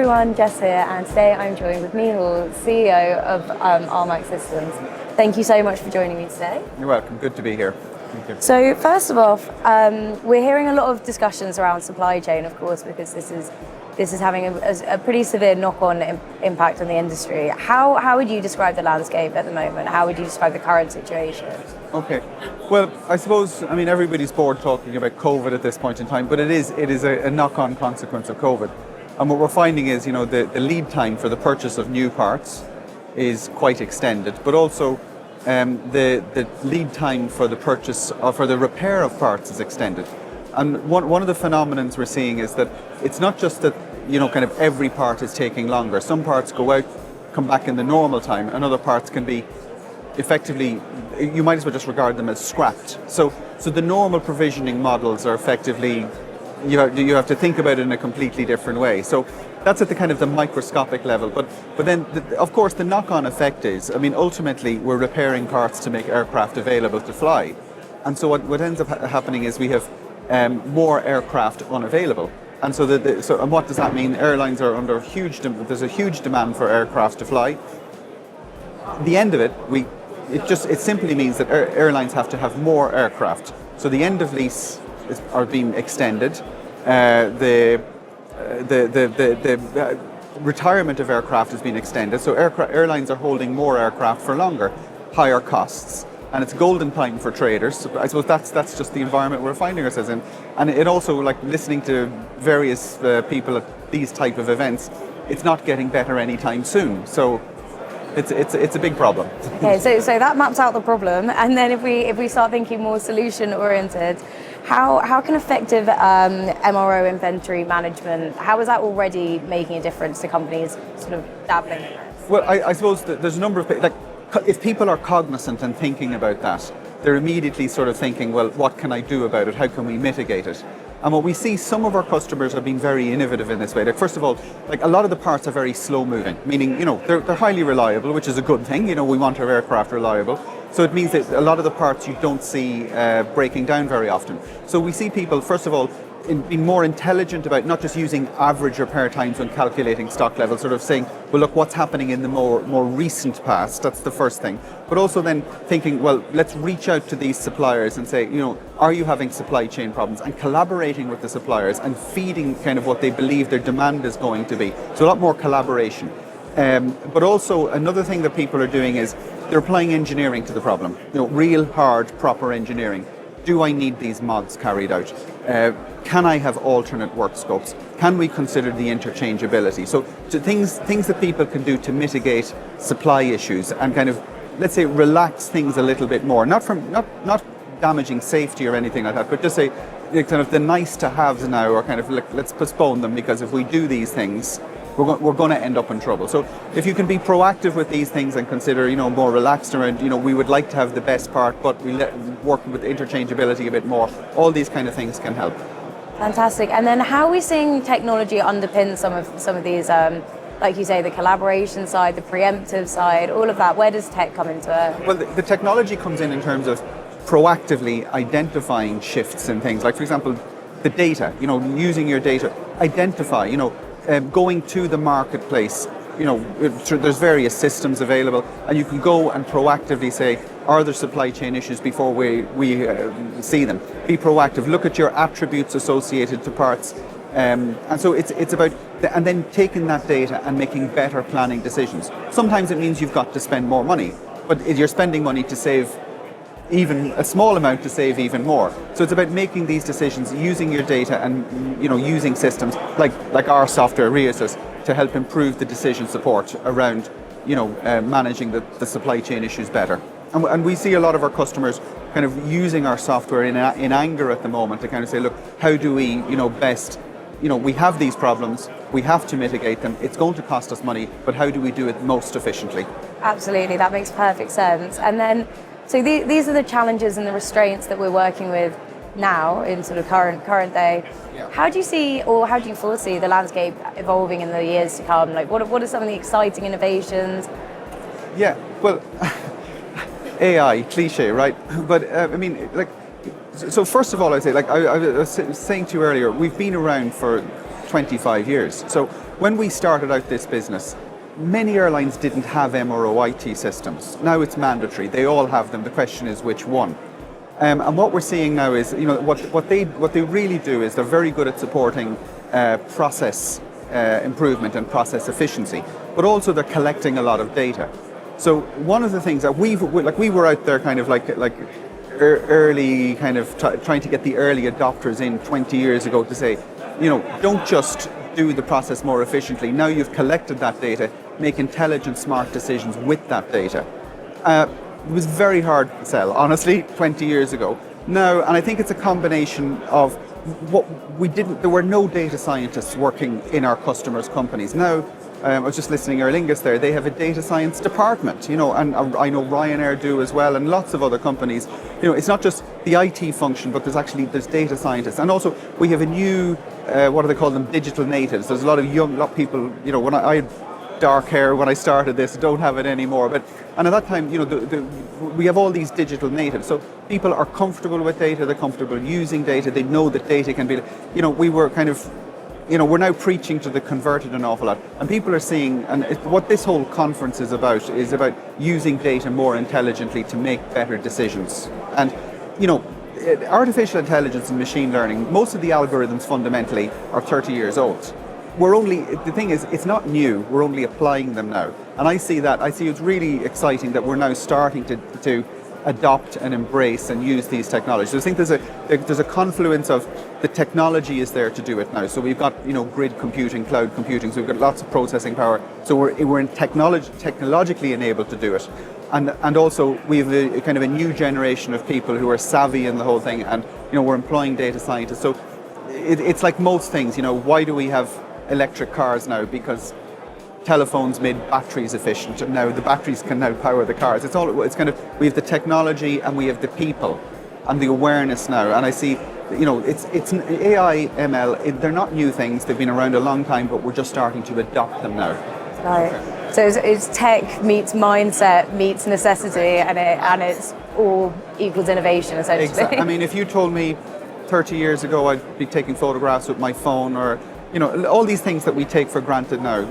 everyone, Jess here, and today I'm joined with Micheál, CEO of Armac Systems. Thank you so much for joining me today. You're welcome, good to be here. Thank you. So first of all, we're hearing a lot of discussions around supply chain, of course, because this is having a pretty severe knock-on impact on the industry. How would you describe the landscape at the moment? How would you describe the current situation? Okay, well, I suppose, everybody's bored talking about COVID at this point in time, but it is a knock-on consequence of COVID. And what we're finding is, the lead time for the purchase of new parts is quite extended, but also the lead time for the purchase or for the repair of parts is extended. And one of the phenomenons we're seeing is that it's not just that, kind of every part is taking longer. Some parts go out, come back in the normal time, and other parts can be effectively, you might as well just regard them as scrapped. So the normal provisioning models are effectively, you have to think about it in a completely different way. So that's at the kind of the microscopic level. But then, of course, the knock-on effect is, ultimately we're repairing parts to make aircraft available to fly. And so what ends up happening is we have more aircraft unavailable. And so, and what does that mean? Airlines are under there's a huge demand for aircraft to fly. At the end of it, it simply means that airlines have to have more aircraft. So the end of lease are being extended. The retirement of aircraft has been extended. So airlines are holding more aircraft for longer, higher costs. And it's golden time for traders. So I suppose that's just the environment we're finding ourselves in. And it also, like listening to various people at these type of events, it's not getting better anytime soon. So it's a big problem. Okay, so that maps out the problem. And then if we start thinking more solution oriented, how can effective MRO inventory management, how is that already making a difference to companies sort of dabbling in this? Well, I suppose that there's a number of, if people are cognizant and thinking about that, they're immediately sort of thinking, well, what can I do about it? How can we mitigate it? And what we see, some of our customers are being very innovative in this way. First of all, a lot of the parts are very slow moving, meaning, they're highly reliable, which is a good thing. We want our aircraft reliable. So it means that a lot of the parts you don't see breaking down very often. So we see people, first of all, being more intelligent about not just using average repair times when calculating stock levels, sort of saying, well, look, what's happening in the more recent past, that's the first thing. But also then thinking, well, let's reach out to these suppliers and say, are you having supply chain problems? And collaborating with the suppliers and feeding kind of what they believe their demand is going to be. So a lot more collaboration. But also another thing that people are doing is they're applying engineering to the problem. Real hard, proper engineering. Do I need these mods carried out? Can I have alternate work scopes? Can we consider the interchangeability? So things that people can do to mitigate supply issues and kind of, let's say, relax things a little bit more. Not damaging safety or anything like that, but just say kind of the nice to haves now are kind of let's postpone them, because if we do these things, we're going to end up in trouble. So if you can be proactive with these things and consider, more relaxed around, we would like to have the best part, but we work with interchangeability a bit more. All these kind of things can help. Fantastic. And then how are we seeing technology underpin some of these, like you say, the collaboration side, the preemptive side, all of that? Where does tech come into it? Well, the technology comes in terms of proactively identifying shifts in things. Like, for example, the data, using your data, identify, going to the marketplace, there's various systems available, and you can go and proactively say, are there supply chain issues before we see them? Be proactive, look at your attributes associated to parts. And so it's about, and then taking that data and making better planning decisions. Sometimes it means you've got to spend more money, but you're spending money to save even a small amount to save even more. So it's about making these decisions, using your data and using systems like our software Reassess to help improve the decision support around managing the supply chain issues better. And we see a lot of our customers kind of using our software in anger at the moment to kind of say, look, how do we best, we have these problems, we have to mitigate them, it's going to cost us money, but how do we do it most efficiently? Absolutely, that makes perfect sense. And then so these are the challenges and the restraints that we're working with now in sort of current day. Yeah. How do you see, or how do you foresee the landscape evolving in the years to come? What are some of the exciting innovations? Yeah, well, AI, cliche, right? But so first of all, I'd say, I was saying to you earlier, we've been around for 25 years. So when we started out this business, many airlines didn't have MRO IT systems. Now it's mandatory. They all have them. The question is which one. And what we're seeing now is, what they really do is they're very good at supporting process improvement and process efficiency, but also they're collecting a lot of data. So one of the things that we were out there kind of like early kind of trying to get the early adopters in 20 years ago to say, don't just do the process more efficiently. Now you've collected that data, make intelligent, smart decisions with that data. It was very hard to sell, honestly, 20 years ago. Now, and I think it's a combination of there were no data scientists working in our customers' companies. Now, I was just listening to Aer Lingus there, they have a data science department, and I know Ryanair do as well, and lots of other companies. It's not just the IT function, but there's data scientists. And also, we have a new, what do they call them, digital natives. There's a lot of people, when I had dark hair when I started this, don't have it anymore. And at that time, we have all these digital natives. So people are comfortable with data, they're comfortable using data, they know that data can be, we were kind of, we're now preaching to the converted an awful lot. And people are seeing, and what this whole conference is about using data more intelligently to make better decisions. And, artificial intelligence and machine learning, most of the algorithms fundamentally are 30 years old. The thing is, it's not new, we're only applying them now. And I see it's really exciting that we're now starting to adopt and embrace and use these technologies. So I think there's a confluence of the technology is there to do it now. So we've got grid computing, cloud computing, so we've got lots of processing power. So we're technologically enabled to do it. And also we have a kind of a new generation of people who are savvy in the whole thing, and we're employing data scientists. So it's like most things, why do we have electric cars now? Because telephones made batteries efficient, and now the batteries can now power the cars. We have the technology and we have the people and the awareness now. And I see, it's AI, ML, they're not new things, they've been around a long time, but we're just starting to adopt them now. Right. So it's tech meets mindset meets necessity, and it's all equals innovation, essentially. Exactly. I mean, if you told me 30 years ago I'd be taking photographs with my phone, or all these things that we take for granted now,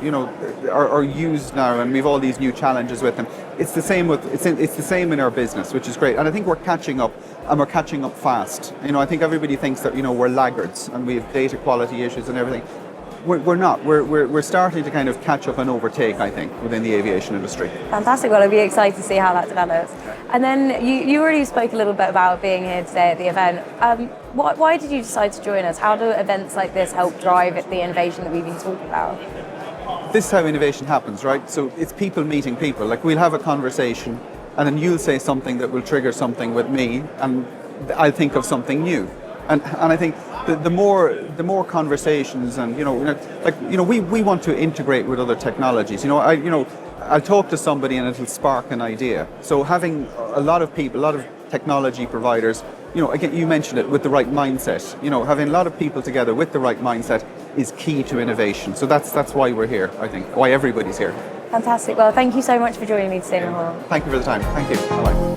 are used now, and we've all these new challenges with them. It's the same in our business, which is great. And I think we're catching up, and we're catching up fast. I think everybody thinks that we're laggards and we have data quality issues and everything. We're not. We're starting to kind of catch up and overtake, I think, within the aviation industry. Fantastic. Well, I'll be excited to see how that develops. And then you already spoke a little bit about being here today at the event. Why did you decide to join us? How do events like this help drive the innovation that we've been talking about? This is how innovation happens, right? So it's people meeting people. Like, we'll have a conversation, and then you'll say something that will trigger something with me, and I'll think of something new. And I think the more conversations, and we want to integrate with other technologies. I'll talk to somebody and it'll spark an idea. So having a lot of people, a lot of technology providers, again, you mentioned it, with the right mindset. Having a lot of people together with the right mindset is key to innovation. So that's why we're here, I think, why everybody's here. Fantastic. Well, thank you so much for joining me today, Micheál. Thank you for the time. Thank you. Bye-bye.